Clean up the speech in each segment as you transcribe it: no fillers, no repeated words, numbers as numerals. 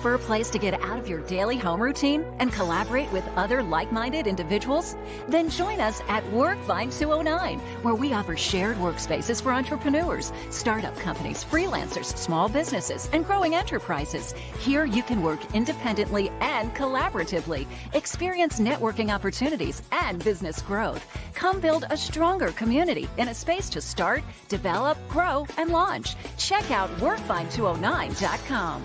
prefer a place to get out of your daily home routine and collaborate with other like-minded individuals? Then join us at Workfind 209, where we offer shared workspaces for entrepreneurs, startup companies, freelancers, small businesses, and growing enterprises. Here you can work independently and collaboratively, experience networking opportunities and business growth. Come build a stronger community in a space to start, develop, grow, and launch. Check out workfind209.com.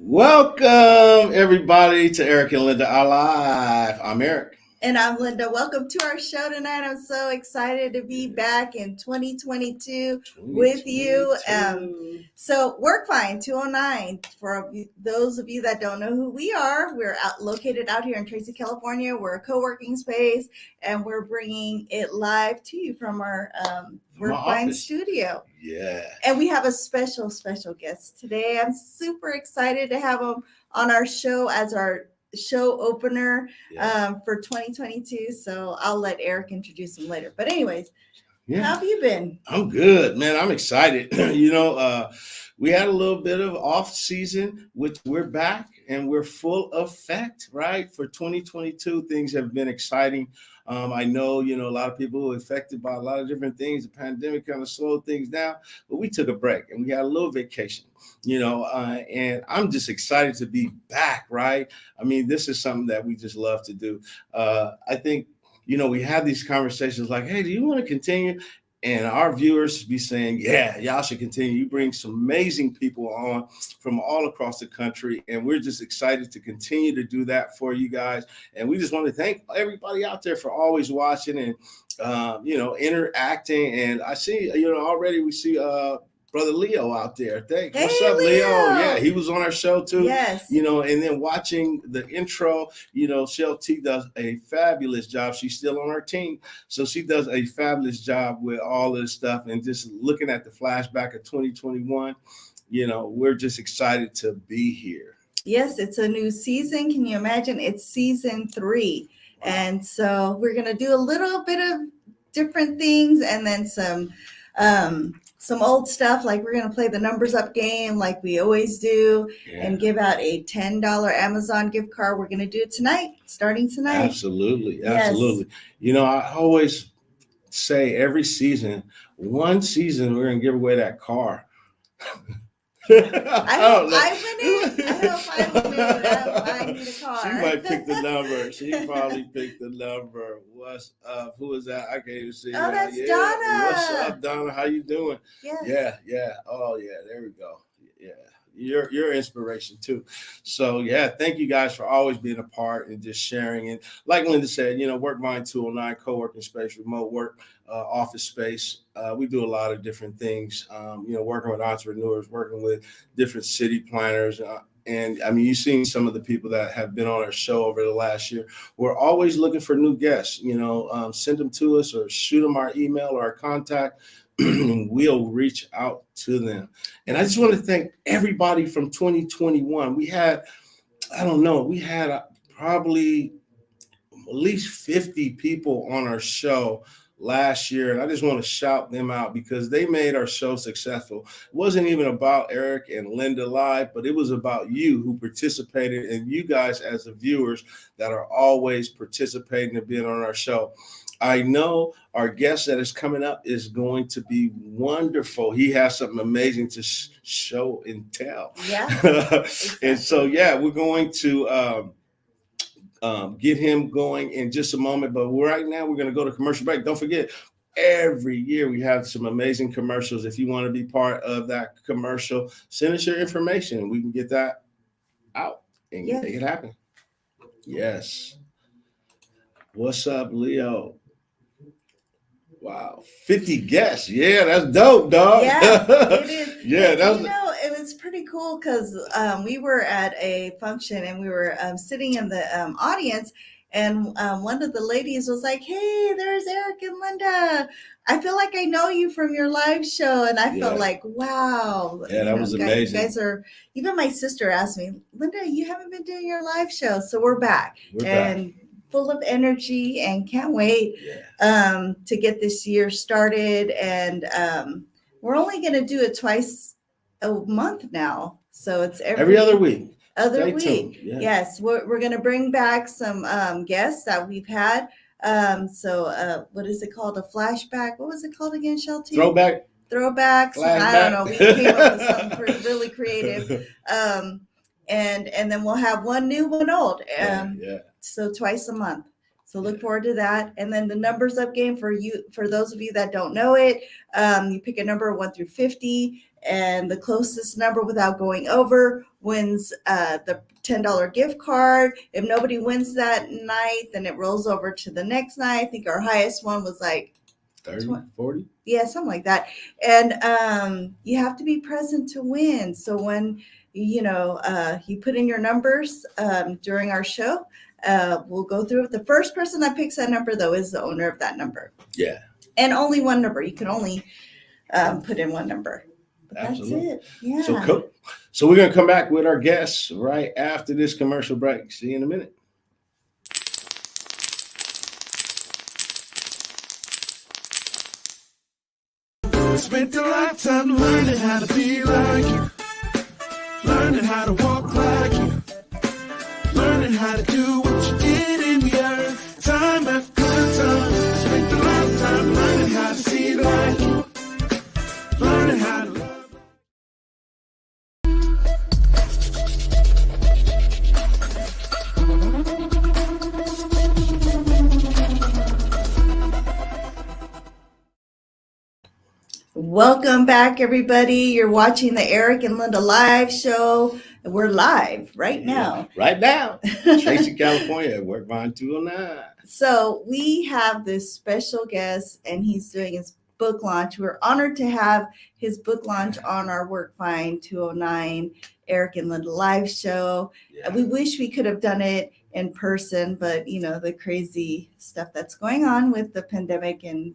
Welcome, everybody, to Eric and Linda Are Live. I'm Eric. And I'm Linda. Welcome to our show tonight. I'm so excited to be back in 2022 with you. So Workfind 209, for those of you that don't know who we are, we're located out here in Tracy, California. We're a co-working space, and we're bringing it live to you from our Workfind studio. Yeah. And we have a special guest today. I'm super excited to have him on our show as our show opener for 2022. So I'll let Eric introduce him later. But anyways, how have you been? I'm good, man. I'm excited. We had a little bit of off season, which we're back and we're full effect, right? For 2022, things have been exciting. I know, a lot of people were affected by a lot of different things. The pandemic kind of slowed things down, but we took a break and we had a little vacation, and I'm just excited to be back, right? I mean, this is something that we just love to do. I think, we have these conversations like, hey, do you want to continue? And our viewers be saying, yeah, y'all should continue. You bring some amazing people on from all across the country. And we're just excited to continue to do that for you guys. And we just want to thank everybody out there for always watching and, interacting. And I see, already we see Brother Leo out there. Thanks. Hey, what's up, Leo? Yeah, he was on our show too. Yes. And then watching the intro, Shell T does a fabulous job. She's still on our team. So she does a fabulous job with all of this stuff. And just looking at the flashback of 2021, we're just excited to be here. Yes, it's a new season. Can you imagine? It's season 3. Wow. And so we're going to do a little bit of different things and then some old stuff, like we're going to play the numbers up game like we always do and give out a $10 Amazon gift card. We're going to do it tonight, starting tonight. Absolutely. I always say every season, one season, we're going to give away that car. I hope I win it. I need a car. She might pick the number. She probably picked the number. What's up? Who is that? I can't even see. Oh, that's Donna. What's up, Donna? How you doing? Yes. Yeah. Oh, yeah. There we go. Yeah. Your inspiration too. So thank you guys for always being a part and just sharing. And like Linda said, Workfind 209, co-working space, remote work, office space. We do a lot of different things, working with entrepreneurs, working with different city planners. And I mean, you've seen some of the people that have been on our show over the last year. We're always looking for new guests, send them to us or shoot them our email or our contact. And we'll reach out to them. And I just want to thank everybody from 2021. We had probably at least 50 people on our show last year. And I just want to shout them out because they made our show successful. It wasn't even about Eric and Linda Live, but it was about you who participated and you guys as the viewers that are always participating and being on our show. I know our guest that is coming up is going to be wonderful. He has something amazing to show and tell. Yeah. Exactly. And so, we're going to get him going in just a moment. But right now, we're going to go to commercial break. Don't forget, every year we have some amazing commercials. If you want to be part of that commercial, send us your information and we can get that out and make it happen. Yes. What's up, Leo? Wow, 50 guests. Yeah, that's dope, dog. Yeah, it is. Yeah, that's It was pretty cool because we were at a function and we were sitting in the audience, and one of the ladies was like, "Hey, there's Eric and Linda. I feel like I know you from your live show," and I felt like, "Wow, yeah, that was amazing. You guys are." Even my sister asked me, "Linda, you haven't been doing your live show," so we're back. Full of energy and can't wait to get this year started. And we're only going to do it twice a month now. So it's every other week. Stay tuned. Yeah. Yes, we're going to bring back some guests that we've had. What is it called? A flashback? What was it called again, Shelty? Throwbacks. I don't know. We came up with something really creative. And then we'll have one new, one old. So twice a month. So look forward to that. And then the numbers up game for those of you that don't know it, you pick a number 1 through 50, and the closest number without going over wins the $10 gift card. If nobody wins that night, then it rolls over to the next night. I think our highest one was like 30, 40. Yeah, something like that. And you have to be present to win. So when you put in your numbers during our show, we'll go through it. The first person that picks that number, though, is the owner of that number. Yeah. And only one number. You can only put in one number. But absolutely. That's it. Yeah. So cool. So we're going to come back with our guests right after this commercial break. See you in a minute. Spent a lifetime learning how to be like you, learning how to walk like you, learning how to do what you did in the earth, time after time. Spent a lifetime learning how to see like you, learning how to love. Welcome back, everybody. You're watching the Eric and Linda live show. We're live right now. Right now. Tracy, California, at Workvine 209. So we have this special guest, and he's doing his book launch. We're honored to have his book launch on our Workvine 209 Eric and Linda live show. Yeah. We wish we could have done it in person, but the crazy stuff that's going on with the pandemic and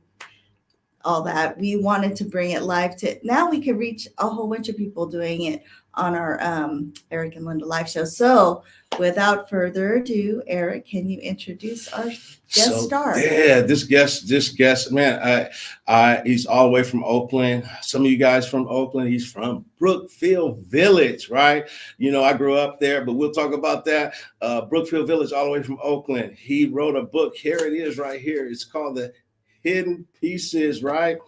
all that, we wanted to bring it live to now we could reach a whole bunch of people doing it on our Eric and Linda live show. So without further ado, Eric, can you introduce our guest star? Yeah, this guest, man, he's all the way from Oakland. Some of you guys from Oakland, he's from Brookfield Village, right? I grew up there, but we'll talk about that. Brookfield Village, all the way from Oakland. He wrote a book. Here it is right here. It's called The Hidden Pieces, right?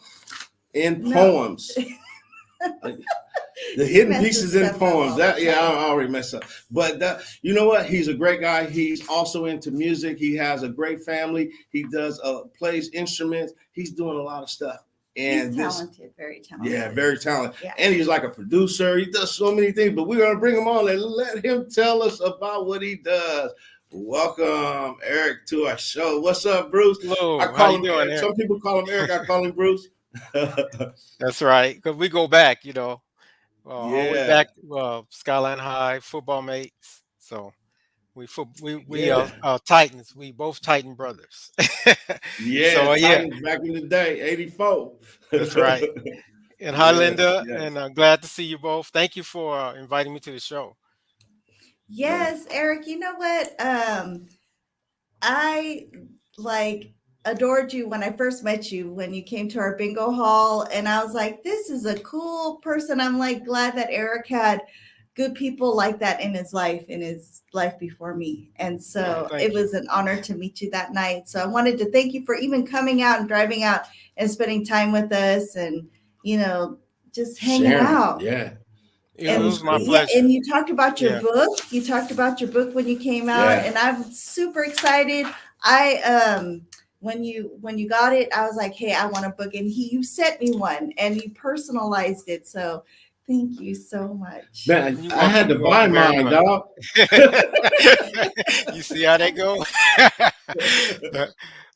Poems. The hidden pieces in poems. I already messed up. But you know what? He's a great guy. He's also into music. He has a great family. He does plays instruments. He's doing a lot of stuff. And he's talented, very talented. Yeah, very talented. Yeah. And he's like a producer. He does so many things. But we're gonna bring him on and let him tell us about what he does. Welcome, Eric, to our show. What's up, Bruce? Hello. I call him Eric. Some people call him Eric. I call him Bruce. That's right, because we go back, all the way back. Skyline High, football mates. So we are Titans. We both Titan brothers. Titans back in the day, 84. That's right. And hi, Linda. Yes. And I'm glad to see you both. Thank you for inviting me to the show. Yes, Eric, you know what? I adored you when I first met you, when you came to our bingo hall, and I was like, this is a cool person. I'm glad that Eric had good people like that in his life before me. And so it was an honor to meet you that night. So I wanted to thank you for even coming out and driving out and spending time with us and, just hanging out. Yeah. It was my pleasure. And you talked about your book. You talked about your book when you came out, and I'm super excited. When you got it, I was like, hey, I want a book, and you sent me one, and you personalized it. So Thank you so much. Man, You're I had welcome. to You're buy welcome very mine, much. dog. You see how that go?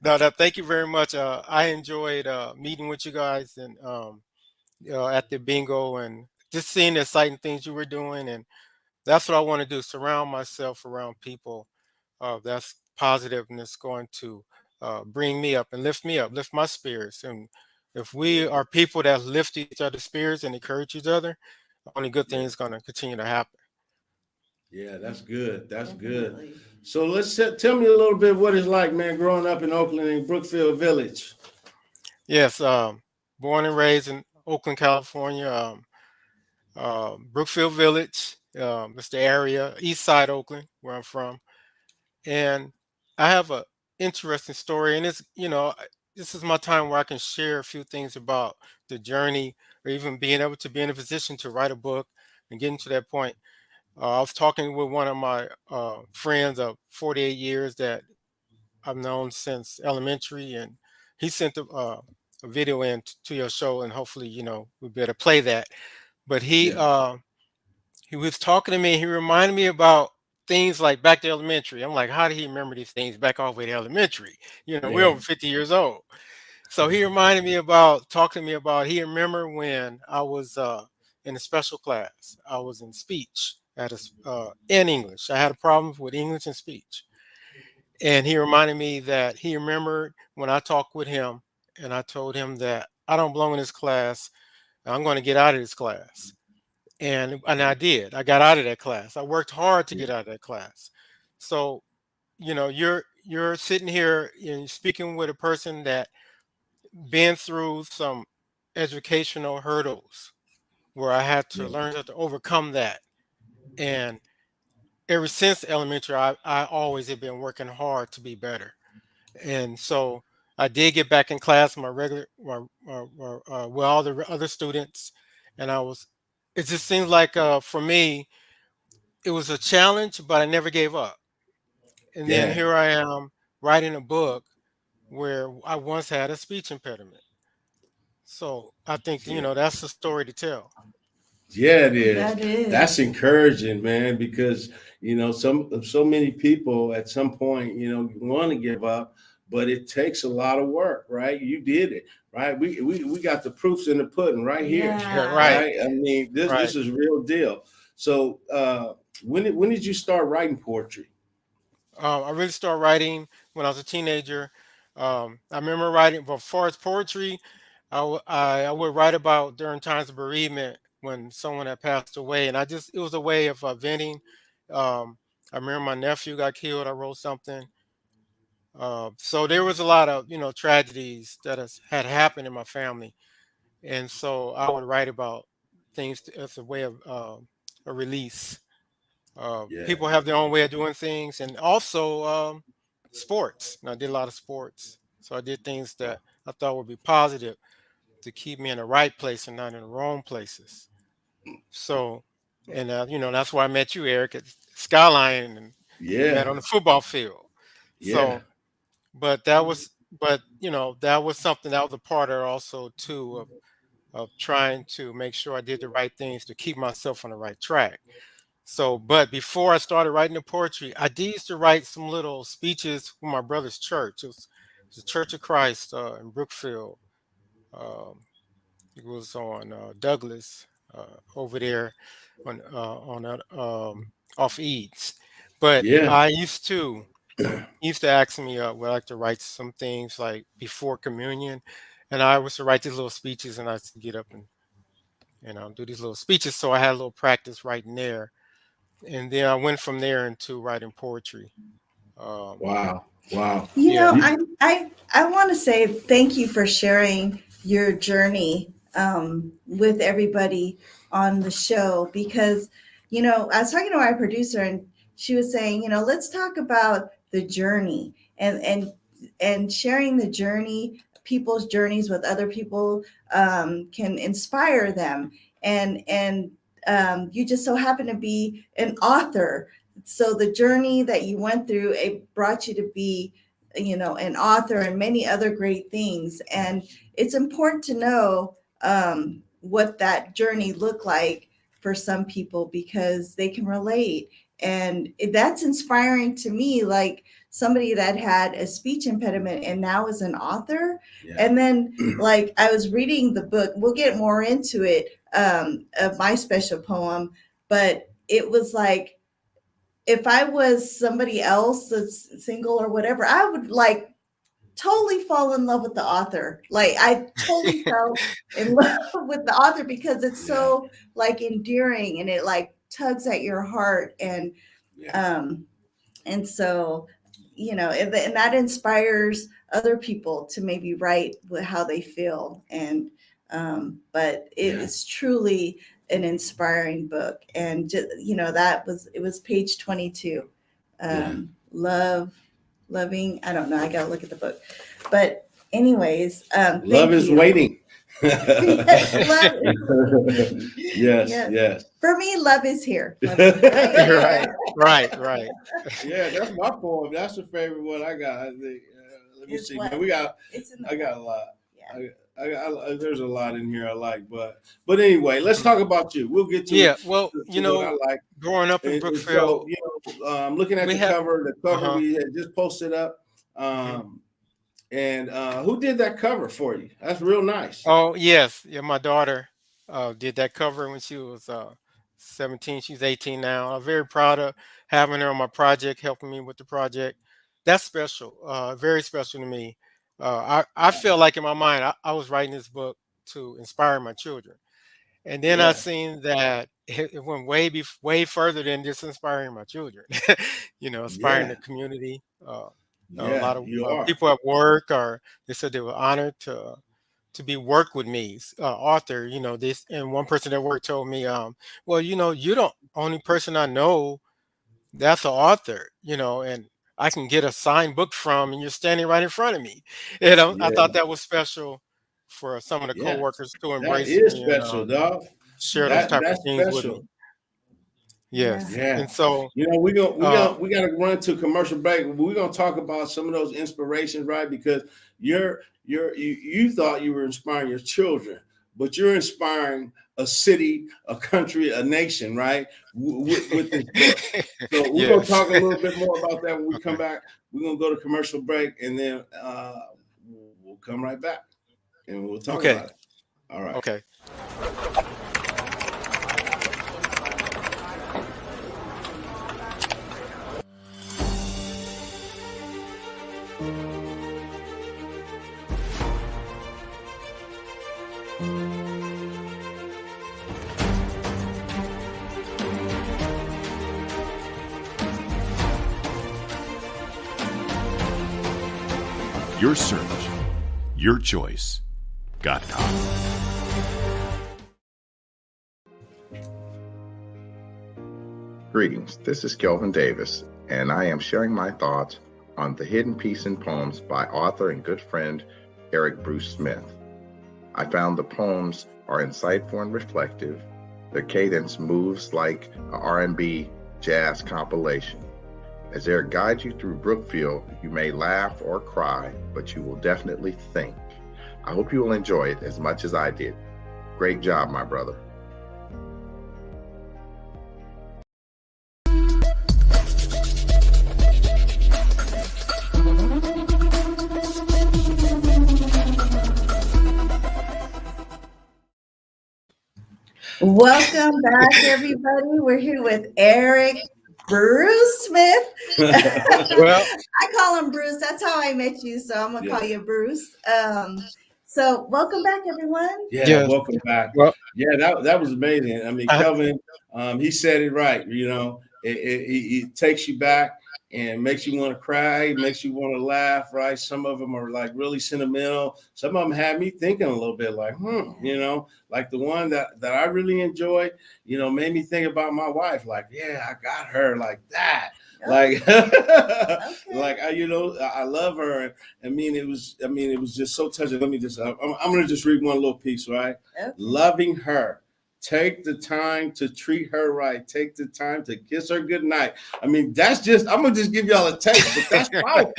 No, thank you very much. I enjoyed meeting with you guys and at the bingo and just seeing the exciting things you were doing. And that's what I want to do, surround myself around people that's positive and it's going to bring me up and lift me up, lift my spirits. And if we Yeah, are people that lift each other's spirits and encourage each other, only good yeah, things going to continue to happen. yeah. That's good. That's good. Definitely. So tell me a little bit what it's like, man, growing up in Oakland in Brookfield Village. Yes, born and raised in Oakland, California, Brookfield Village, it's the area, East Side Oakland, where I'm from. And I have a interesting story, and this is my time where I can share a few things about the journey, or even being able to be in a position to write a book and getting to that point. I was talking with one of my friends of 48 years that I've known since elementary, and he sent a video in to your show, and hopefully, we'll be able to play that. But Yeah, he was talking to me. And he reminded me about things like back to elementary. I'm like, how did he remember these things back all the way to elementary? We're yeah, over 50 years old. So he reminded me about talking to me about. He remember when I was in a special class. I was in speech in English. I had a problem with English and speech. And he reminded me that he remembered when I talked with him and I told him that I don't belong in this class. I'm going to get out of this class. And I did. I got out of that class. I worked hard to yeah, get out of that class. So, you're sitting here and speaking with a person that been through some educational hurdles where I had to yeah, learn how to overcome that. And ever since elementary, I always have been working hard to be better. And so I did get back in class with my regular with all the other students, and it just seems like for me it was a challenge, but I never gave up. And then yeah, here I am writing a book where I once had a speech impediment. So I think yeah. that's the story to tell. Yeah, it is. That is. That's encouraging, man, because so many people at some point, want to give up, but it takes a lot of work, right? You did it, right? We got the proofs in the pudding right here, Yeah, Yeah. right, right? I mean, this right. is real deal. So, when did you start writing poetry? I really started writing when I was a teenager. I remember writing, but as far as poetry, I would write about during times of bereavement when someone had passed away, and it was a way of venting. I remember my nephew got killed. I wrote something. So there was a lot of tragedies that had happened in my family, and so I would write about things as a way of a release. Yeah, People have their own way of doing things, and also sports. And I did a lot of sports, so I did things that I thought would be positive to keep me in the right place and not in the wrong places. So, and that's why I met you, Eric, at Skyline, and we met yeah, on the football field. yeah, So, but that was something that was a part of also too of trying to make sure I did the right things to keep myself on the right track. So, but before I started writing the poetry, I did used to write some little speeches for my brother's church. It was the Church of Christ in Brookfield. Um, it was on Douglas over there on off Eads. But yeah, I used to he used to ask me would I like to write some things like before communion, and I was to write these little speeches, and I used to get up and do these little speeches. So I had a little practice writing there, and then I went from there into writing poetry. Um, wow, wow. You yeah, know, You, I want to say thank you for sharing your journey with everybody on the show because, I was talking to my producer and she was saying, let's talk about the journey and sharing the journey, people's journeys with other people can inspire them. And you just so happen to be an author. So the journey that you went through, it brought you to be an author and many other great things. And it's important to know what that journey looked like for some people, because they can relate. And that's inspiring to me, like somebody that had a speech impediment and now is an author. Yeah. And then like I was reading the book, we'll get more into it, of my special poem, but it was like, if I was somebody else that's single or whatever, I would like totally fall in love with the author. Like I totally fell in love with the author because it's so like endearing, and it like tugs at your heart. And and so, you know, and that inspires other people to maybe write how they feel. And but it's truly an inspiring book. And just, you know, it was page 22. Loving, I don't know, I gotta look at the book, but anyways, love is waiting. Yes, yes. For me, love is here. Right. Yeah, that's my poem. That's a favorite one I got. I think. Let me see. Man, I got a lot. Yeah. There's a lot in here I like, but anyway, let's talk about you. We'll get to well, you know, what I like. Growing up in Brookfield, so, you know, I'm looking at the cover. The cover we had just posted up. And who did that cover for you? That's real nice. Oh yes, yeah, my daughter did that cover when she was 17. She's 18 now. I'm very proud of having her on my project, helping me with the project. That's special, very special to me. I feel like in my mind, I was writing this book to inspire my children. And then I seen that it went way further than just inspiring my children. You know, inspiring the community. A lot of people at work, or they said they were honored to be work with me, author. You know, this, and one person at work told me, well, you know, you're the only person I know that's an author. You know, and I can get a signed book from, and you're standing right in front of me. You know, I thought that was special for some of the coworkers to embrace that is me special, and dog. share those type of things special. with me. Yes. Yeah. And so, you know, we got to run to a commercial break. We're gonna talk about some of those inspirations, right? Because you thought you were inspiring your children, but you're inspiring a city, a country, a nation, right? With this book. So we're gonna talk a little bit more about that when we come back. We're gonna go to commercial break, and then we'll come right back and we'll talk about it. All right. Okay. Your search, your choice. .com. Greetings, this is Kelvin Davis, and I am sharing my thoughts on The Hidden Piece in Poems by author and good friend Eric Bruce Smith. I found the poems are insightful and reflective. Their cadence moves like a R&B jazz compilation. As Eric guides you through Brookfield, you may laugh or cry, but you will definitely think. I hope you will enjoy it as much as I did. Great job, my brother. Welcome back, everybody. We're here with Eric Bruce Smith. Well, I call him Bruce. That's how I met you, so I'm gonna call you Bruce. So welcome back, everyone. Welcome back. Well, that was amazing. I mean, Kelvin, he said it right. You know, it takes you back and makes you want to cry, makes you want to laugh, right? Some of them are like really sentimental. Some of them had me thinking a little bit like, you know, like the one that I really enjoyed, you know, made me think about my wife. Like, yeah, I got her like that. Like, like you know, I love her. I mean, it was just so touching. Let me just, I'm going to just read one little piece, right? Okay. Loving her. Take the time to treat her right. Take the time to kiss her goodnight. I mean, that's just, I'm going to just give y'all a taste, but that's powerful.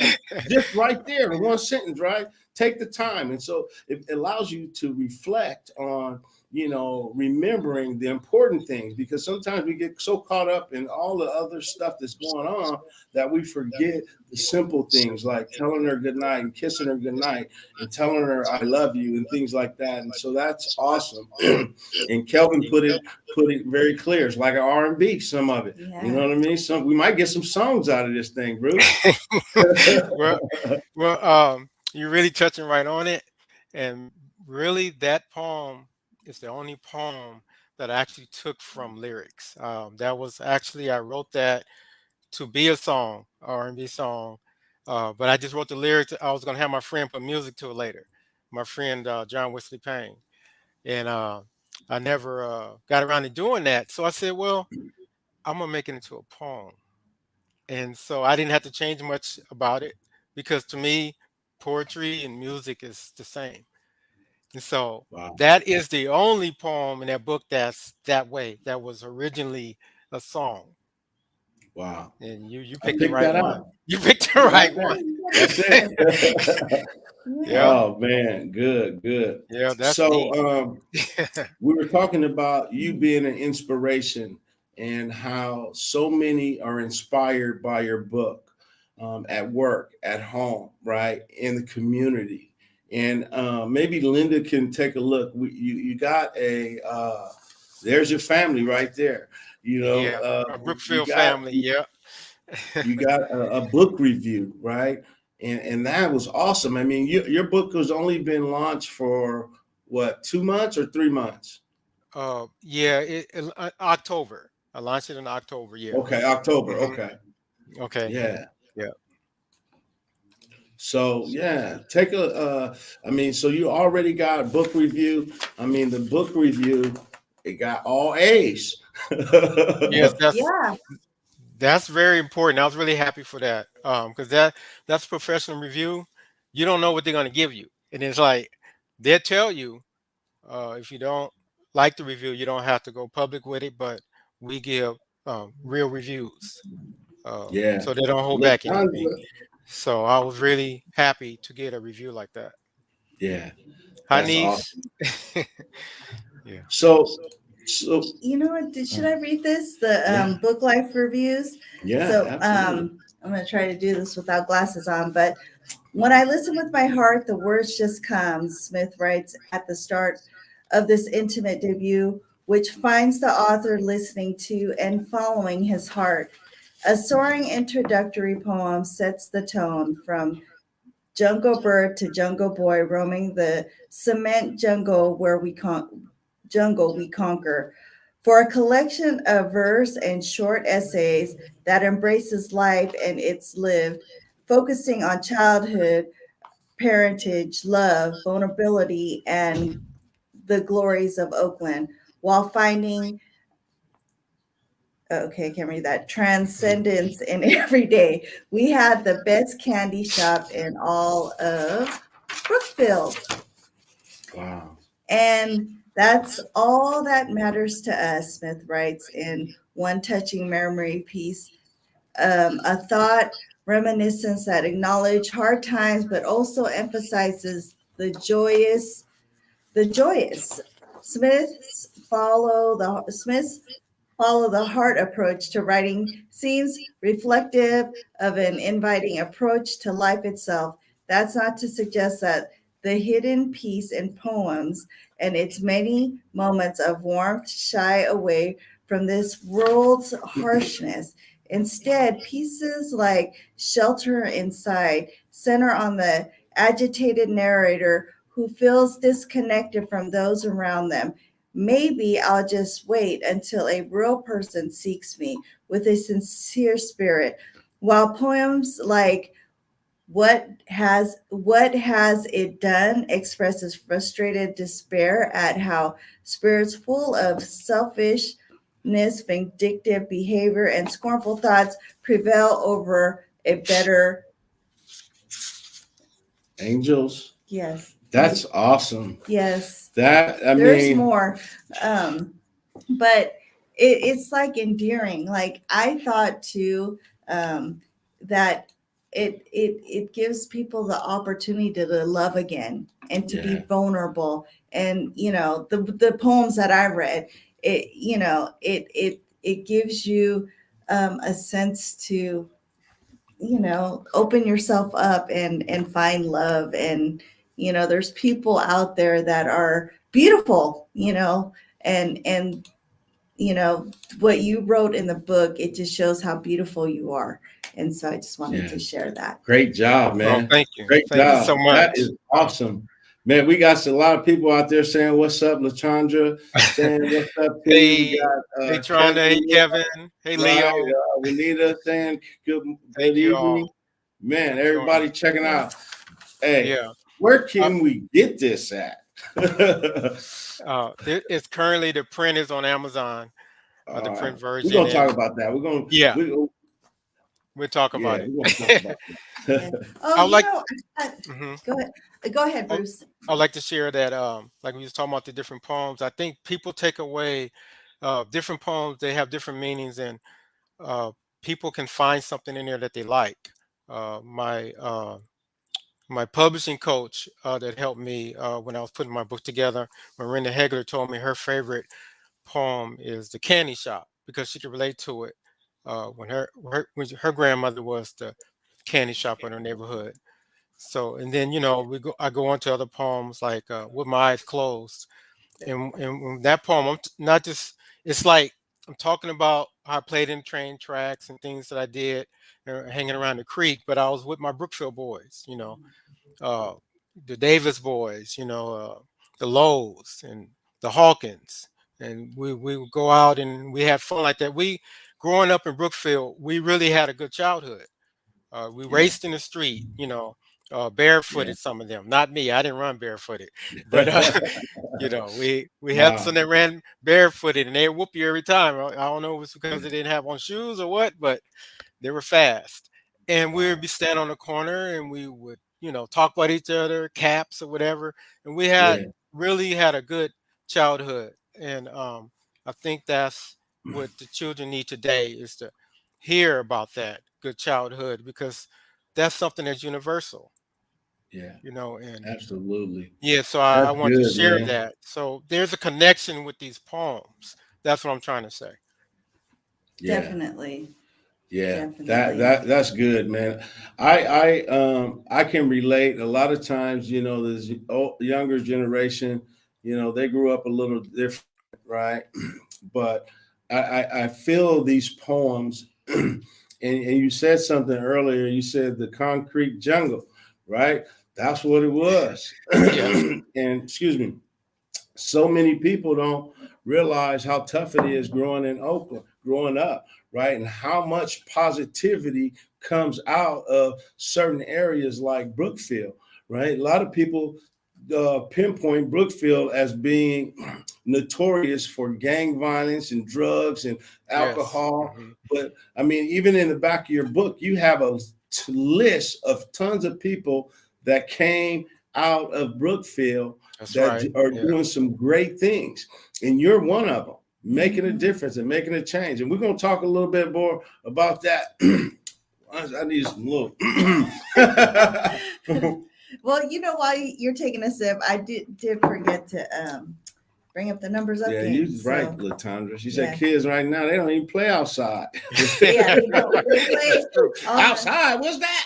Just right there in one sentence, right? Take the time. And so it allows you to reflect on remembering the important things, because sometimes we get so caught up in all the other stuff that's going on that we forget the simple things, like telling her good night and kissing her good night and telling her I love you and things like that. And so that's awesome. And Kelvin put it very clear. It's like an R&B, some of it. Yeah. You know what I mean? We might get some songs out of this thing, Bruce. well, you're really touching right on it. And really, that poem is the only poem that I actually took from lyrics. That was actually, I wrote that to be a song, R&B song. But I just wrote the lyrics. I was going to have my friend put music to it later, my friend John Wesley Payne. And I never got around to doing that. So I said, well, I'm going to make it into a poem. And so I didn't have to change much about it, because to me, poetry and music is the same. And so Wow. that is the only poem in that book that's that way, that was originally a song. Wow. And you I picked the picked right that one. up. You picked the right one. That's it. Yeah. Oh man, good. Yeah, that's So neat. we were talking about you being an inspiration and how so many are inspired by your book, at work, at home, right, in the community. And maybe Linda can take a look. You got there's your family right there. Yeah, a You Brookfield got family. Yeah. you got a book review, right? And that was awesome. I mean, your book has only been launched for what, 2 months or 3 months? Yeah, October. I launched it in October. Yeah. Okay, October. hmm Okay, Okay. yeah. Yeah. So yeah, take I mean, so you already got a book review. I mean, the book review, it got all A's. Yes, Yeah. that's very important. I was really happy for that. Because that's professional review. You don't know what they're gonna give you. And it's like they'll tell you, if you don't like the review, you don't have to go public with it, but we give real reviews. Yeah. So they don't hold Look, back anything. So I was really happy to get a review like that. yeah, Hi, that's niece. awesome. Yeah. So You know what? Should I read this? The Yeah. book life reviews. yeah, So absolutely. I'm going to try to do this without glasses on. But when I listen with my heart, the words just come, Smith writes at the start of this intimate debut, which finds the author listening to and following his heart. A soaring introductory poem sets the tone from jungle bird to jungle boy roaming the cement jungle where we conquer. For a collection of verse and short essays that embraces life and its lived, focusing on childhood, parentage, love, vulnerability, and the glories of Oakland, while finding, okay, I can't read that, transcendence in every day. We had the best candy shop in all of Brookfield. Wow. And that's all that matters to us, Smith writes in one touching memory piece. A thought, reminiscence that acknowledge hard times, but also emphasizes the joyous. The joyous. Smith's follow the heart approach to writing seems reflective of an inviting approach to life itself. That's not to suggest that the hidden peace in poems and its many moments of warmth shy away from this world's harshness. Instead, pieces like Shelter Inside center on the agitated narrator who feels disconnected from those around them. Maybe I'll just wait until a real person seeks me with a sincere spirit. While poems like What Has It Done expresses frustrated despair at how spirits full of selfishness, vindictive behavior, and scornful thoughts prevail over a better. Angels. Yes. That's awesome. Yes. I There's mean, more. But it's like endearing. Like I thought too, that it gives people the opportunity to love again and to be vulnerable. And the poems that I read, it gives you a sense to open yourself up and find love. And there's people out there that are beautiful, and what you wrote in the book, it just shows how beautiful you are. And so I just wanted to share that. Great job, man. Oh, thank you. Great Thank job. you so much. That is awesome. Man, we got a lot of people out there saying, what's up, LaChandra? Saying, what's up, to you? We got, hey, Tronda. Hey, Kevin. Hey, Leo. Renita saying, good Thank you evening. all. Man, everybody checking out. Hey, where can we get this at? It's currently, the print is on Amazon. The print version. We're going to talk about that. We're going to. We'll talk about it. We're gonna talk about that. Go ahead, Bruce. I'd like to share that, like we was talking about the different poems. I think people take away different poems. They have different meanings, and people can find something in there that they like. My publishing coach that helped me when I was putting my book together, Miranda Hegler, told me her favorite poem is The Candy Shop, because she could relate to it. When her grandmother was the candy shop in her neighborhood. So, and then I go on to other poems like With My Eyes Closed, and that poem, I'm not just, it's like I'm talking about how I played in train tracks and things that I did hanging around the creek, but I was with my Brookfield boys, the Davis boys, the Lowe's and the Hawkins, and we would go out and we had fun like that. Growing up in Brookfield, we really had a good childhood. We raced in the street, barefooted. Some of them, not me. I didn't run barefooted, but we had some that ran barefooted, and they whoop you every time. I don't know if it's because they didn't have on shoes or what, but they were fast. And we would be standing on the corner, and we would, talk about each other, caps or whatever. And we really had a good childhood. And I think that's what the children need today, is to hear about that good childhood, because that's something that's universal. And absolutely. So I want to share that. So there's a connection with these poems. That's what I'm trying to say. Definitely. That's good, man. I can relate. A lot of times, this younger generation, they grew up a little different, right? But I feel these poems, and you said something earlier. You said the concrete jungle, right? That's what it was. And excuse me, so many people don't realize how tough it is growing in Oakland, growing up, right? And how much positivity comes out of certain areas like Brookfield, right? A lot of people pinpoint Brookfield as being notorious for gang violence and drugs and alcohol. But I mean, even in the back of your book, you have a list of tons of people that came out of Brookfield that are doing some great things. And you're one of them, making a difference and making a change. And we're going to talk a little bit more about that. I need some little. Well, while you're taking a sip, I did forget to bring up the numbers up. Yeah, game, you're right, LaTondra. She said kids right now, they don't even play outside. They play outside, what's that?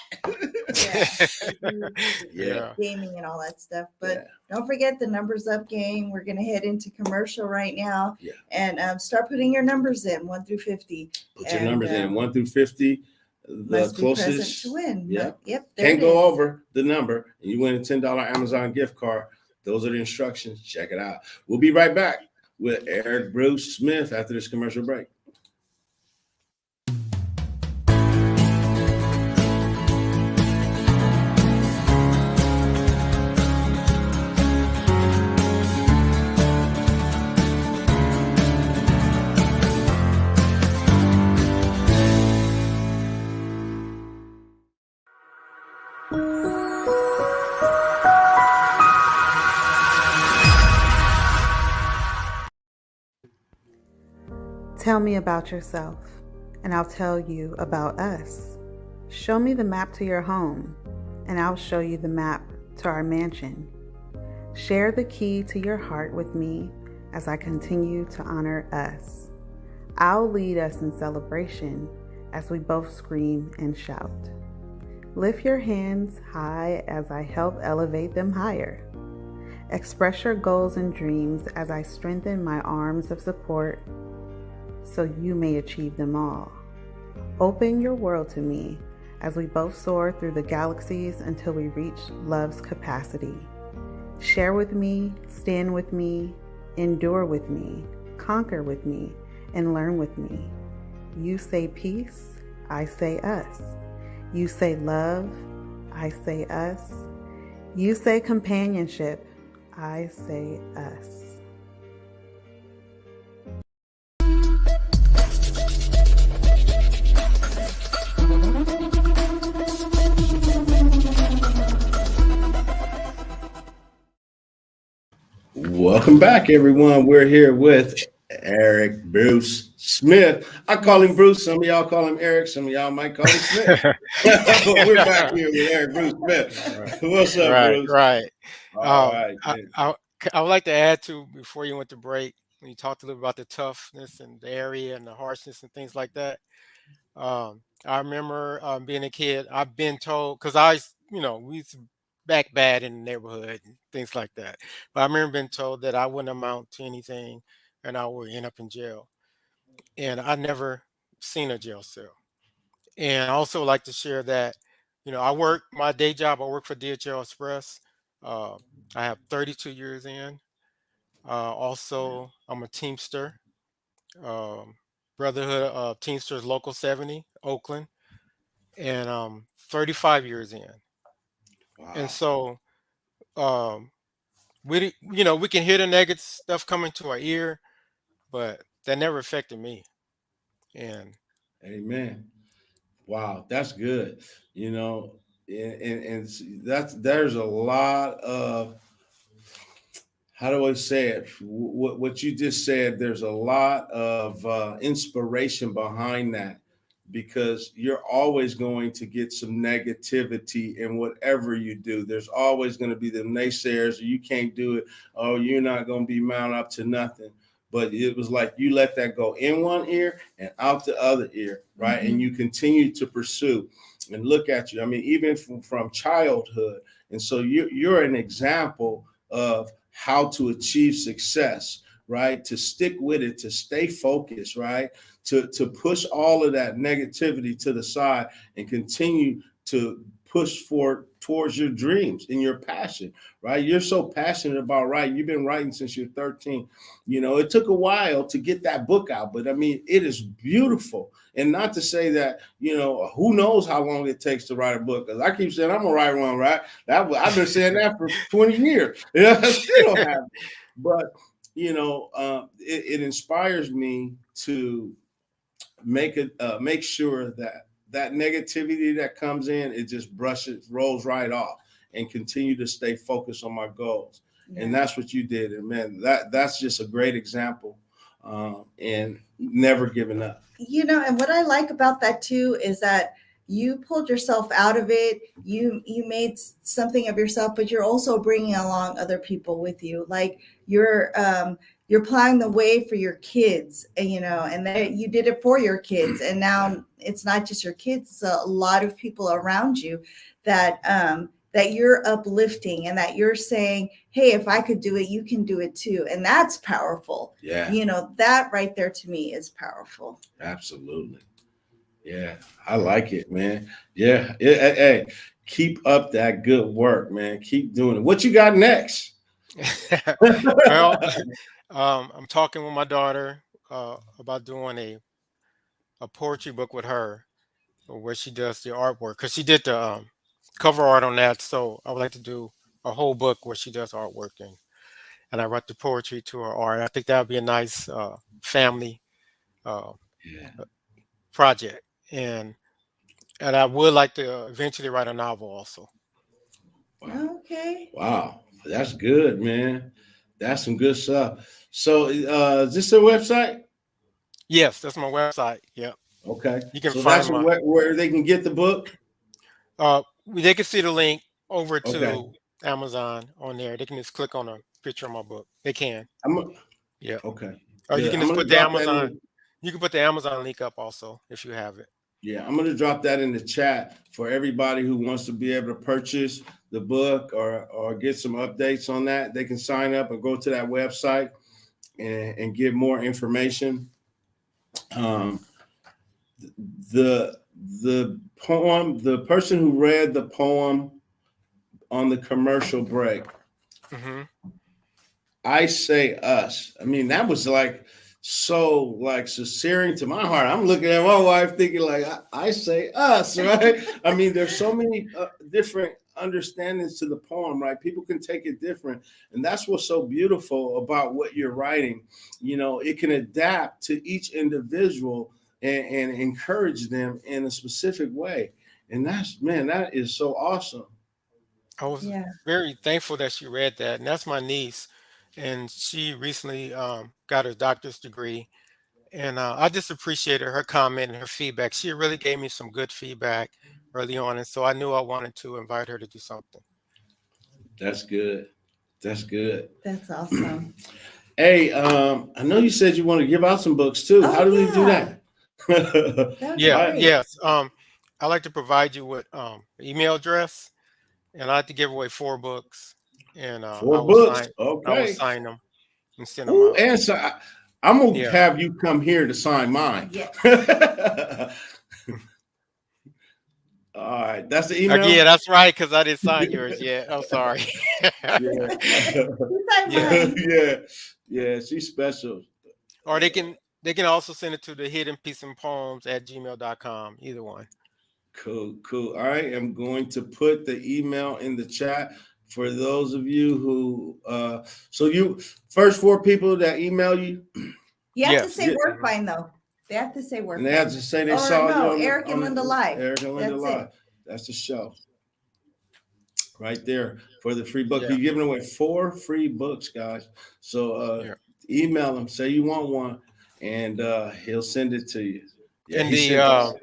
Gaming and all that stuff. But don't forget the numbers up game. We're going to head into commercial right now and start putting your numbers in 1 through 50. Put your numbers in 1 through 50. The closest to win. Can't go over the number, and you win a $10 Amazon gift card. Those are the instructions. Check it out. We'll be right back with Eric Bruce Smith after this commercial break. Tell me about yourself, and I'll tell you about us. Show me the map to your home, and I'll show you the map to our mansion. Share the key to your heart with me as I continue to honor us. I'll lead us in celebration as we both scream and shout. Lift your hands high as I help elevate them higher. Express your goals and dreams as I strengthen my arms of support so you may achieve them all. Open your world to me as we both soar through the galaxies until we reach love's capacity. Share with me, stand with me, endure with me, conquer with me, and learn with me. You say peace, I say us. You say love, I say us. You say companionship, I say us. Welcome back, everyone. We're here with Eric Bruce Smith. I call him Bruce. Some of y'all call him Eric. Some of y'all might call him Smith. But we're back here with Eric Bruce Smith. What's up, Bruce? Right. All right. I would like to add to, before you went to break, when you talked a little about the toughness and the area and the harshness and things like that. I remember being a kid, I've been told, because we used to back bad in the neighborhood and things like that. But I remember being told that I wouldn't amount to anything and I would end up in jail. And I never seen a jail cell. And I also like to share that, my day job, I work for DHL Express. I have 32 years in. Also, I'm a Teamster, Brotherhood of Teamsters Local 70, Oakland, and 35 years in. Wow. And so we can hear the negative stuff coming to our ear, but that never affected me. And amen. Wow, that's good. And there's a lot of, how do I say it? What you just said, there's a lot of inspiration behind that, because you're always going to get some negativity in whatever you do. There's always going to be the naysayers. You can't do it. Oh, you're not going to be mounted up to nothing. But it was like you let that go in one ear and out the other ear, right? Mm-hmm. And you continue to pursue. And look at you. I mean, even from childhood. And so you're an example of how to achieve success, right? To stick with it, to stay focused, right? To push all of that negativity to the side and continue to push towards your dreams and your passion, right? You're so passionate about writing. You've been writing since you're 13. It took a while to get that book out, but I mean, it is beautiful. And not to say that, who knows how long it takes to write a book. Because I keep saying I'm gonna write one, right? I've been saying that for 20 years. I still don't have it. But it inspires me to make sure that negativity that comes in, it just rolls right off, and continue to stay focused on my goals. Yeah. And that's what you did. And man, that's just a great example, and never giving up. And what I like about that too is that you pulled yourself out of it. You made something of yourself, but you're also bringing along other people with you. Like you're plowing the way for your kids, and then you did it for your kids. And now it's not just your kids, it's a lot of people around you that you're uplifting, and that you're saying, hey, if I could do it, you can do it too. And that's powerful. Yeah. That right there to me is powerful. Absolutely. Yeah. I like it, man. Yeah. Hey, keep up that good work, man. Keep doing it. What you got next? Well, I'm talking with my daughter about doing a poetry book with her, where she does the artwork, because she did the cover art on that. So I would like to do a whole book where she does artwork, and I write the poetry to her art. I think that would be a nice family project, and I would like to eventually write a novel also. Wow. Okay. Wow, that's good, man. That's some good stuff. So, is this a website? Yes, that's my website. Yep. Okay. You can so find that's where they can get the book. They can see the link over Okay. to Amazon on there. They can just click on a picture of my book. They can. I'm Yeah. okay. Or you Good. can I'm just gonna put the drop that Amazon. in. You can put the Amazon link up also if you have it. Yeah, I'm gonna drop that in the chat for everybody who wants to be able to purchase the book or get some updates on that. They can sign up and go to that website and get more information. Um, the the poem, the person who read the poem on the commercial break, Hmm. I say us. I mean, that was like so like searing to my heart. I'm looking at my wife thinking like I say us, right? I mean, there's so many different understandings to the poem, right? People can take it different, and that's what's so beautiful about what you're writing. You know, it can adapt to each individual and encourage them in a specific way, and that's man, that is so awesome. I was Yeah. very thankful that she read that, and that's my niece, and she recently got her doctor's degree, and I just appreciated her comment and her feedback. She really gave me some good feedback early on, and so I knew I wanted to invite her to do something. That's good. That's good. That's awesome. Hey, I know you said you want to give out some books too. How Oh, do we do yeah. that? That'd be Yeah, I, great. yes. I like to provide you with email address, and I like to give away 4 books, and 4 books. I will Okay. sign them and send them Ooh, out. and so I'm gonna Yeah. have you come here to sign mine. Yeah. All right, that's the Yeah, email. that's right, because I didn't sign yours yet. I'm sorry. Yeah, You sign Yeah. mine. yeah, yeah. She's special. Or they can also send it to the hidden piece and poems at gmail.com. Either one. Cool, cool. All right, I'm going to put the email in the chat for those of you who. So you first 4 people that email you. You have to Yes. say Yeah. work fine though. They have to say work And they have fine. to say they Or saw you no, on Eric and Linda Live. Eric and Linda That's Live. it. That's the show right there for the free book. Yeah. We're giving away 4 free books, guys. So Yeah. email him, say you want one, and he'll send it to you. Yeah, And he sent us.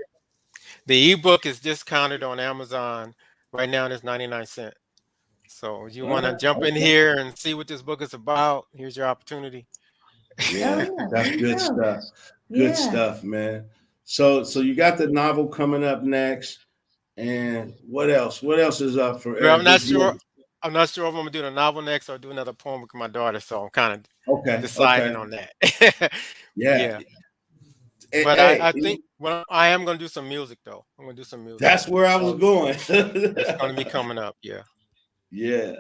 the ebook is discounted on Amazon right now. It's 99 cents. So if you want to jump in Okay. here and see what this book is about, here's your opportunity. Oh Yeah, yeah, that's there you good go. stuff. Good Yeah. stuff, man. So you got the novel coming up next, and what else? What else is up for Well, Eric Bruce? I'm not sure if I'm gonna do the novel next or do another poem with my daughter. So I'm kind of Okay, deciding okay, on that. yeah. Yeah. But Hey, I think well I am gonna do some music though. I'm gonna do some music. that's where I was So going. it's gonna be coming up. Yeah. Yeah,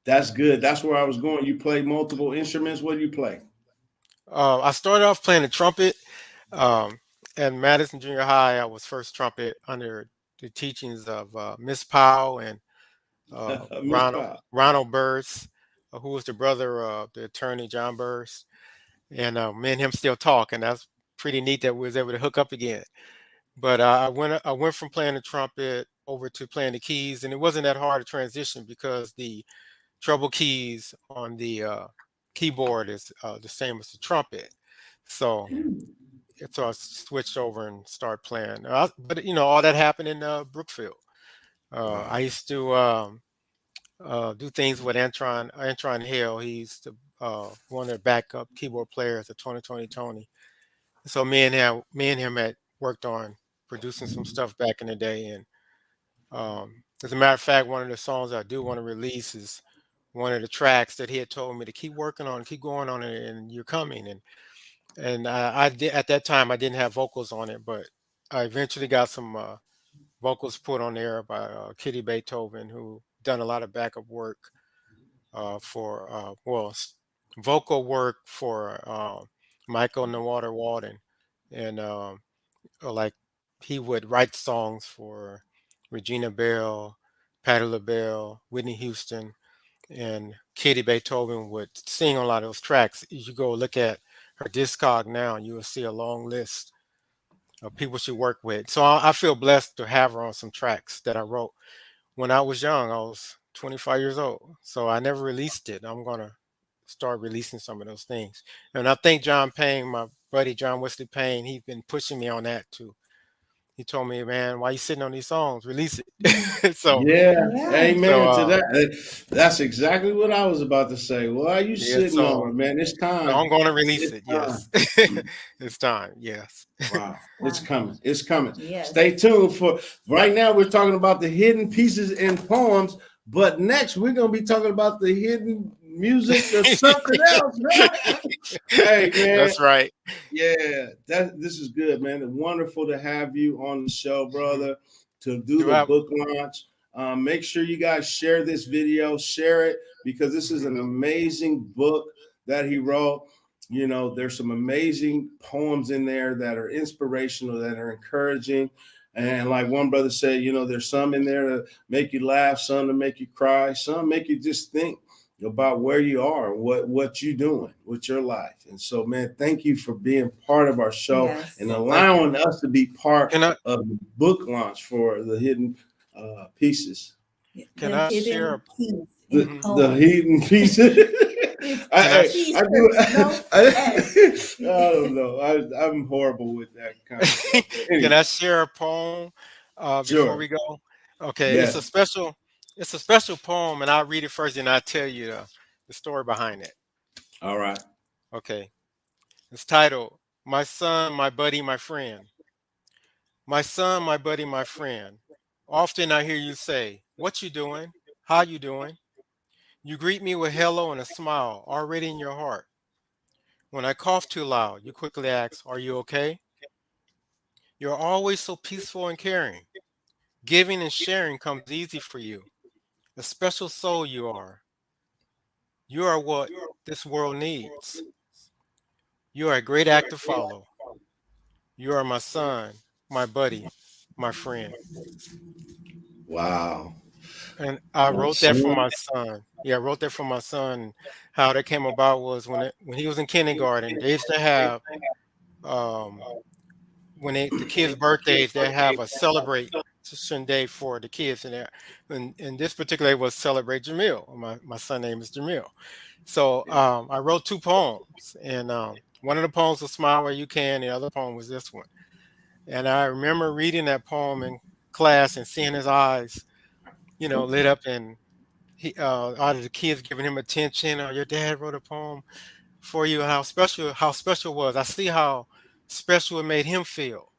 that's good. That's where I was going. You play multiple instruments. What do you play? I started off playing the trumpet. Um, at Madison Junior High, I was first trumpet under the teachings of Miss Powell and Miss Pop. Ronald Burrs, who was the brother of the attorney John Burrs, and me and him still talk, and that's pretty neat that we was able to hook up again. But I went from playing the trumpet over to playing the keys, and it wasn't that hard to transition because the treble keys on the keyboard is the same as the trumpet. So I switched over and started playing. But all that happened in Brookfield. I used to do things with Antron Hill. He's one of the backup keyboard players at 2020 Tony. So me and him had worked on producing some stuff back in the day. And as a matter of fact, one of the songs I do want to release is one of the tracks that he had told me to keep working on, keep going on it, and you're coming. And I did at that time I didn't have vocals on it, but I eventually got some vocals put on there by Kitty Beethoven, who done a lot of backup work for vocal work for Michael Water Walden, and like he would write songs for Regina Bell, Patti LaBelle, Whitney Houston, and Katie Beethoven would sing on a lot of those tracks. If you go look at her discog now, you will see a long list of people she worked with. So I feel blessed to have her on some tracks that I wrote when I was young. I was 25 years old, so I never released it. I'm gonna start releasing some of those things, and I think John Payne, my buddy John Wesley Payne, he's been pushing me on that too. he told me, man, why you sitting on these songs? Release Mm. it. So, Yeah, Yeah. so, amen to that. That's exactly what I was about to say. Why are you yeah, sitting on so, it, man? It's so time. I'm going to release It's it. time. Yes. It's time. Yes. Wow, it's Wow. coming. It's coming. Yes. Stay tuned for right now. We're talking about the hidden pieces in poems, but next we're gonna be talking about the hidden music of something else, right? Hey, man. That's right. Yeah, this is good, man. It's wonderful to have you on the show, Mhm. brother, to do Do the I? book launch. Make sure you guys share this video, share it, because this is Mhm. an amazing book that he wrote. You know, there's some amazing poems in there that are inspirational, that are encouraging. And like one brother said, you know, there's some in there to make you laugh, some to make you cry, some make you just think about where you are, what you're doing with your life. And so, man, thank you for being part of our show Yes. and Well, thank you. allowing us to be part Can I of the book launch for the hidden pieces. can The I share hidden a piece in The poems. hidden pieces. It's can I P I script, do. no I S. don't know. I'm horrible with that kind of stuff. But can anyway, I share a poem before sure. we go? Okay, Yes. it's a special poem, and I'll read it first, and I'll tell you the story behind it. All right. Okay, it's titled "My Son, My Buddy, My Friend." My son, my buddy, my friend. Often I hear you say, "What you doing? How you doing?" You greet me with hello and a smile already in your heart. When I cough too loud, you quickly ask, "Are you okay?" You're always so peaceful and caring. Giving and sharing comes easy for you. A special soul you are. You are what this world needs. You are a great act to follow. You are my son, my buddy, my friend. Wow. And I My wrote that for son. my son. Yeah, I wrote that for my son. How that came about was when he was in kindergarten, they used to have um when the kids' birthdays, they have a celebration day for the kids, and this particular day was celebrate Jamil. My son name is Jamil. So I wrote two poems, and one of the poems was "Smile Where You Can," the other poem was this one. And I remember reading that poem in class and seeing his eyes, lit up, and he out of the kids giving him attention. Or your dad wrote a poem for you, and how special it was. I see how special it made him feel.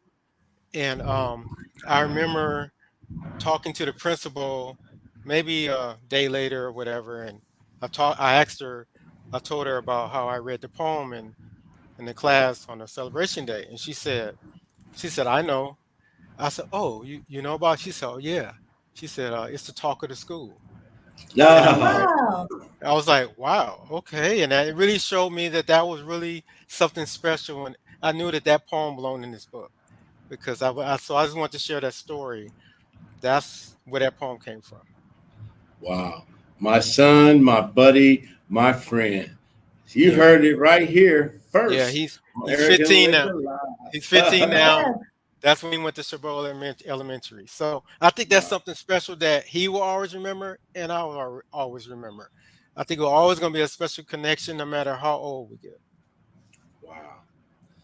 And I remember talking to the principal maybe a day later or whatever, and I asked her, I told her about how I read the poem in the class on a celebration day, and she said, "I know." I said, "Oh, you know about it?" She said, "Oh yeah." She said, "It's the talk of the school." And Oh, Ah, wow. I was like, "Wow, okay." And it really showed me that was really something special, and I knew that poem belonged in this book because so I just want to share that story. That's where that poem came from. wow. My son, my buddy, my friend. You Yeah, heard it right here yeah. first. He's Eric and 15 Linda now. He's 15 live. now. Yes. That's when he went to Chabot Elementary. So I think that's Wow. something special that he will always remember, and I will always remember. I think we're always going to be a special connection, no matter how old we get. Wow.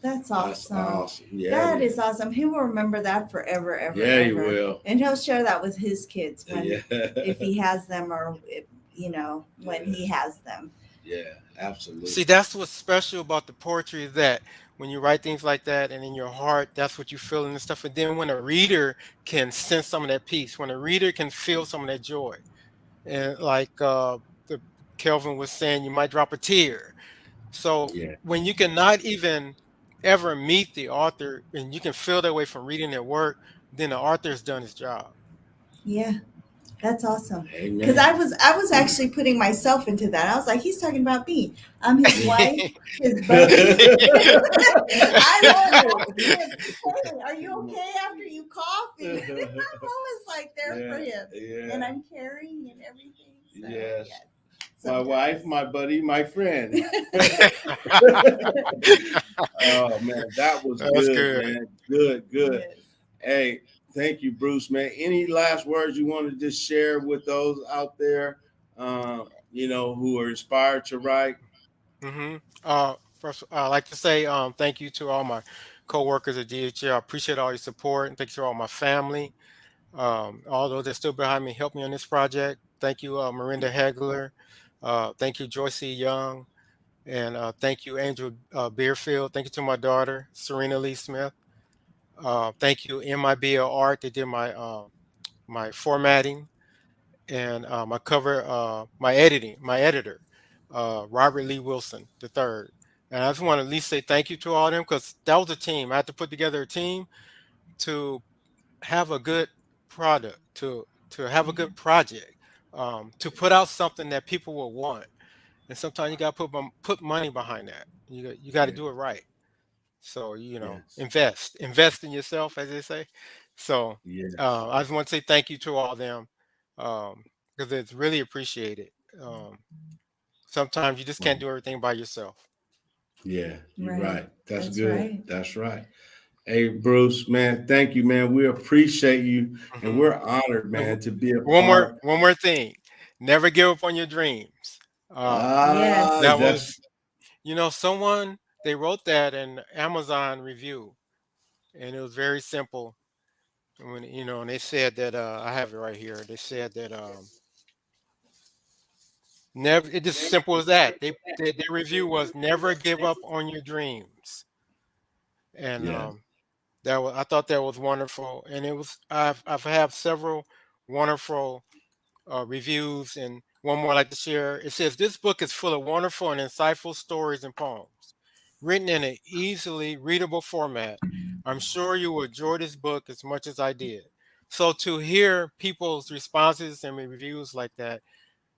That's That's awesome. awesome. Yeah, it That is. is awesome. He will remember that forever, ever, Yeah, you ever. will. And he'll share that with his kids Yeah. if he has them, or if, when he has them. Yeah, See, absolutely. that's what's special about the poetry is that when you write things like that and in your heart, that's what you feel and stuff. And then when a reader can sense some of that peace, when a reader can feel some of that joy, and like the Kelvin was saying, you might drop a tear. So Yeah. when you cannot even ever meet the author and you can feel that way from reading their work, then the author has done his job. Yeah. That's awesome. Because Amen. I was actually putting myself into that. I was like, he's talking about me. I'm his wife, Yeah. his buddy. I know. He was, "Hey, are you okay after you cough?" And I'm always like there for Yeah, him. And yeah, I'm caring and everything. So yes. yes. My wife, Sometimes. my buddy, my friend. Oh man, that was That's good, good. man. Good, good. Yes. Hey, thank you, Bruce, man. Any last words you want to just share with those out there, who are inspired to write? First, I like to say thank you to all my co-workers at DHL. I appreciate all your support, and thanks to all my family. All those that stood behind me, helped me on this project. Thank you, Miranda Hagler. Thank you, Joyce Young. And thank you, Angel Beerfield. Thank you to my daughter, Serena Lee Smith. Thank you, MIBL Art. They did my formatting and my cover, my editor, Robert Lee Wilson III. And I just want to at least say thank you to all of them, because that was a team. I had to put together a team to have a good product, to have a good project, to put out something that people will want. And sometimes you got to put money behind that. You got to do it right. So, invest in yourself, as they say. So I just want to say thank you to all of them, because it's really appreciated. Sometimes you just can't do everything by yourself. Yeah, you're right. That's good. Right. That's right. Hey, Bruce, man, thank you, man. We appreciate you, and we're honored, man, to be a part. One more thing. Never give up on your dreams. Yes. That was, someone, they wrote that in Amazon review, and it was very simple. When, and they said that, I have it right here. They said that, never, it's just simple as that. Their review was never give up on your dreams. And, I thought that was wonderful. And it was, I've had several wonderful reviews, and one more I'd like to share. It says, this book is full of wonderful and insightful stories and poems, written in an easily readable format. I'm sure you will enjoy this book as much as I did. So to hear people's responses and reviews like that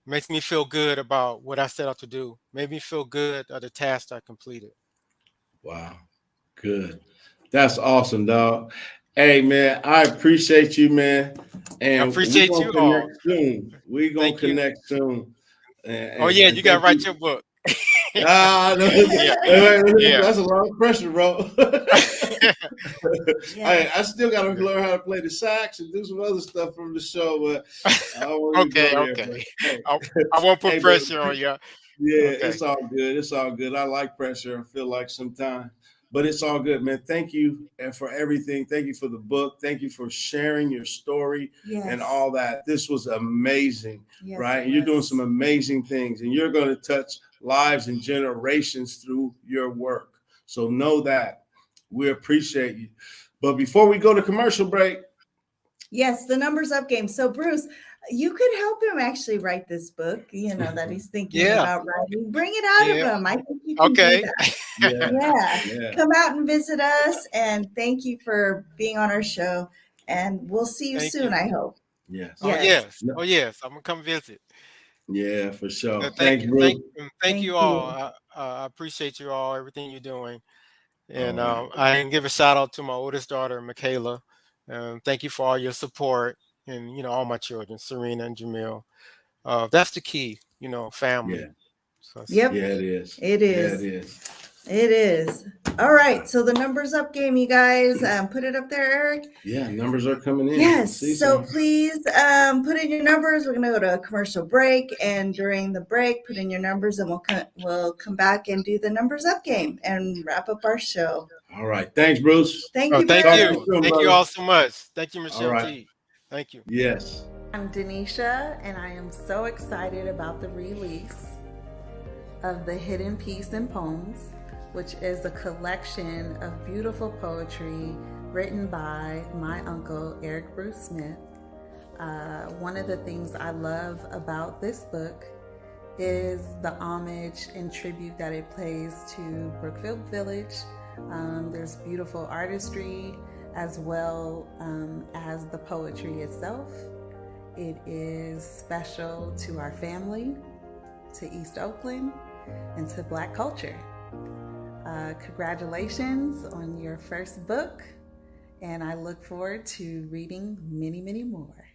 makes me feel good about what I set out to do. Made me feel good of the task I completed. Wow. Good. That's awesome, dog. Hey, man, I appreciate you, man. And I appreciate you all. We're going to connect soon. You got to write your book. That's a lot of pressure, bro. I still got to learn how to play the sax and do some other stuff from the show. But I don't want to go there. Hey. I won't put pressure on you. Yeah, it's all good. It's all good. I like pressure. I feel like sometimes. But it's all good, man. Thank you for everything. Thank you for the book. Thank you for sharing your story and all that. This was amazing, right? And you're doing some amazing things, and you're going to touch lives and generations through your work. So know that. We appreciate you. But before we go to commercial break. Yes, the Numbers Up game. So, Bruce, you could help him actually write this book, that he's thinking about writing. Bring it out of him. I think you can do that. Come out and visit us. And thank you for being on our show. And we'll see you soon, I hope. Yes. Oh, yes. I'm going to come visit. Yeah, for sure. Thank you all. I appreciate you all, everything you're doing. And I can give a shout out to my oldest daughter, Michaela. Thank you for all your support, and all my children, Serena and Jamil. That's the key, family. So, yep. Yeah, it is. It is. Yeah, it is. It is. All right. So the Numbers Up game, you guys, put it up there, Eric. Yeah, numbers are coming in. Yes. So please put in your numbers. We're going to go to a commercial break, and during the break, put in your numbers, and we'll come back and do the Numbers Up game and wrap up our show. All right. Thanks, Bruce. Thank you. Thank you. Thank you all so much. Thank you, Michelle T. Thank you. Yes. I'm Denisha, and I am so excited about the release of The Hidden Piece in Poems, which is a collection of beautiful poetry written by my uncle, Eric Bruce Smith. One of the things I love about this book is the homage and tribute that it pays to Brookfield Village. There's beautiful artistry as well as the poetry itself. It is special to our family, to East Oakland, and to Black culture. Congratulations on your first book, and I look forward to reading many, many more.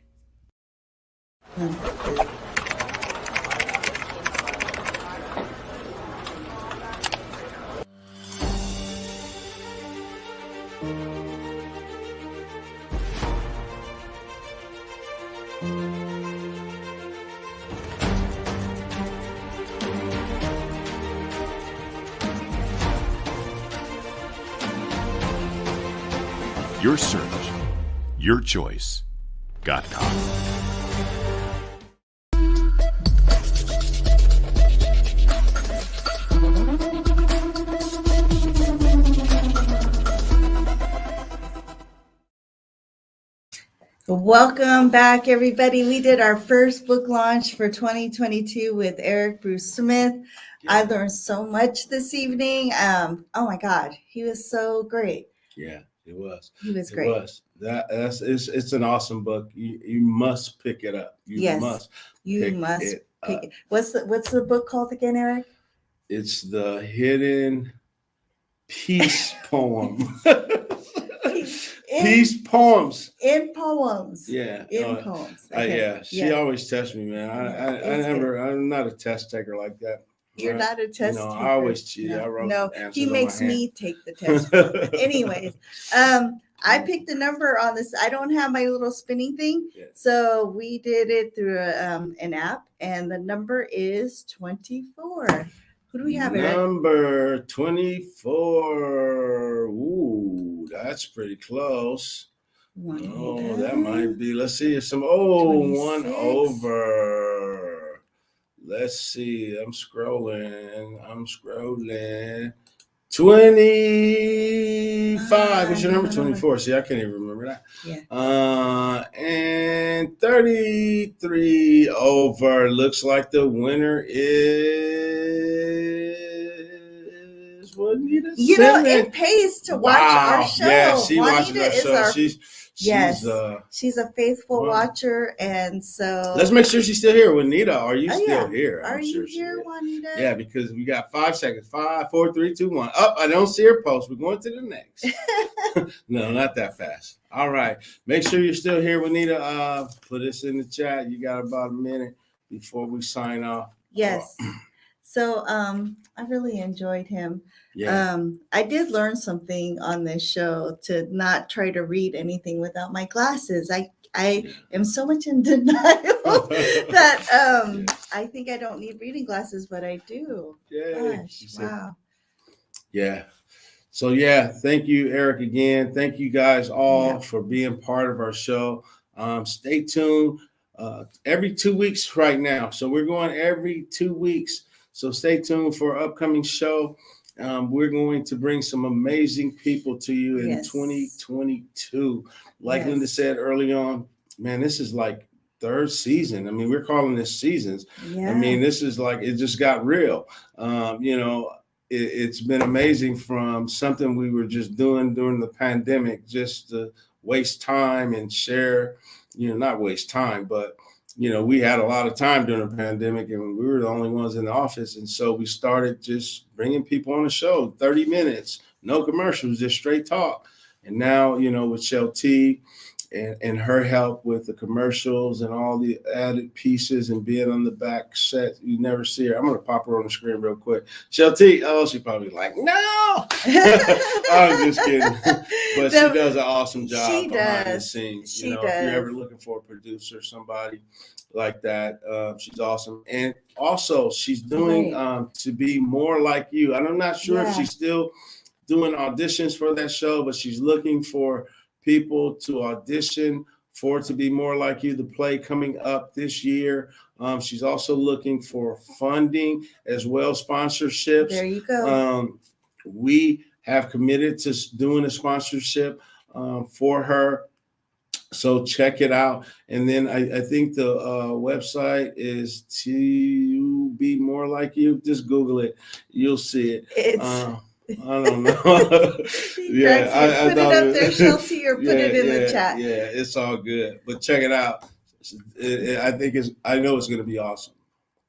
Your search, your choice. Got talk. Welcome back, everybody. We did our first book launch for 2022 with Eric Bruce Smith. Yeah. I learned so much this evening. Oh my God, he was so great. Yeah, it was. He was It great. was. It's an awesome book. You must pick it up. You must pick it. What's the book called again, Eric? It's the Hidden Peace Poem. Peace Poems. In poems. Yeah. In poems. Okay. Yeah. She always tests me, man. I'm not a test taker like that. You're not a test taker. I always cheat. No, I wrote he makes me take the test. Anyways, I picked a number on this. I don't have my little spinning thing. Yeah. So we did it through an app, and the number is 24. Who do we have, Eric? Number 24. Ooh, that's pretty close. Oh, that might be. Let's see if some. Oh, 26. One over. Let's see. I'm scrolling. 25. What's your number? 24. See, I can't even remember that. Yeah. And 33 over. Looks like the winner is Juanita. You know, it pays to watch our show. Yeah, she Juanita watches our show. She's a faithful watcher, and so let's make sure she's still here. Juanita, are you still here? Are you here, Juanita? Yeah, because we got 5 seconds. 5, 4, 3, 2, 1. Up, I don't see her post. We're going to the next. No, not that fast. All right, make sure you're still here, Juanita. Put this in the chat. You got about a minute before we sign off. Yes. So I really enjoyed him. Yeah. I did learn something on this show to not try to read anything without my glasses. I am so much in denial that I think I don't need reading glasses, but I do. Yeah. Gosh, wow. Yeah. So thank you, Eric, again. Thank you guys all for being part of our show. Stay tuned every 2 weeks right now. So we're going every 2 weeks. So stay tuned for our upcoming show. We're going to bring some amazing people to you in 2022. Like Linda said early on, man, this is like third season. I mean, we're calling this seasons. Yeah. I mean, this is like, it just got real. It's been amazing from something we were just doing during the pandemic, just to waste time and share, not waste time, but we had a lot of time during the pandemic and we were the only ones in the office. And so we started just bringing people on the show, 30 minutes, no commercials, just straight talk. And now, with Shell T and her help with the commercials and all the added pieces and being on the back set, you never see her. I'm going to pop her on the screen real quick. Shell T, she probably like, no. I'm just kidding. But she does an awesome job behind the scenes. If you're ever looking for a producer, somebody like that, she's awesome. And also she's doing To Be More Like You. And I'm not sure if she's still doing auditions for that show, but she's looking for people to audition for To Be More Like You, the play coming up this year. She's also looking for funding as well, sponsorships. There you go. We have committed to doing a sponsorship for her. So check it out. And then I think the website is To Be More Like You. Just Google it. You'll see it. I don't know. I put it up there, Shelty, or put it in the chat. Yeah, it's all good. But check it out. I know it's going to be awesome.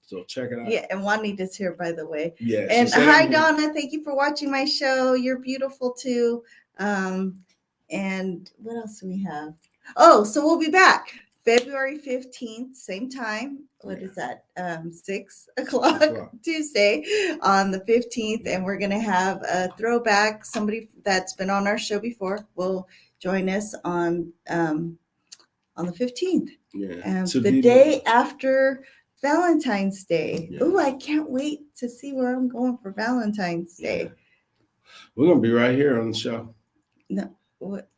So check it out. Yeah, and Juanita's here, by the way. Yeah. And hi, Donna. Thank you for watching my show. You're beautiful too. And what else do we have? Oh, so we'll be back February 15th, same time. What is that? 6 o'clock Tuesday on the 15th. And we're going to have a throwback. Somebody that's been on our show before will join us on the 15th. Yeah. The day after Valentine's Day. Yeah. Oh, I can't wait to see where I'm going for Valentine's Day. We're going to be right here on the show. No.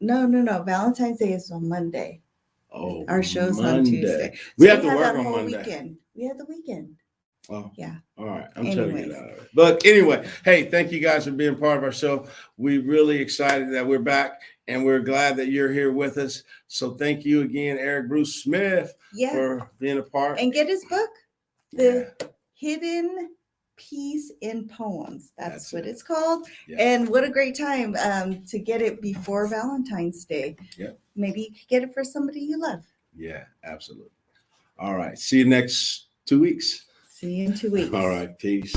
No. Valentine's Day is on Monday. Oh, Our show's Monday. on Tuesday. We So have to had work that on whole Monday. weekend. We had the weekend. Oh, yeah. All right. I'm trying to Anyways. get out of it. But anyway, hey, thank you guys for being part of our show. We're really excited that we're back, and we're glad that you're here with us. So thank you again, Eric Bruce Smith, for being a part. And get his book, The Hidden Peace in Poems. That's what it's called. Yeah. And what a great time to get it before Valentine's Day. Yeah. Maybe you could get it for somebody you love. Yeah, absolutely. All right. See you next 2 weeks. See you in 2 weeks. All right. Peace.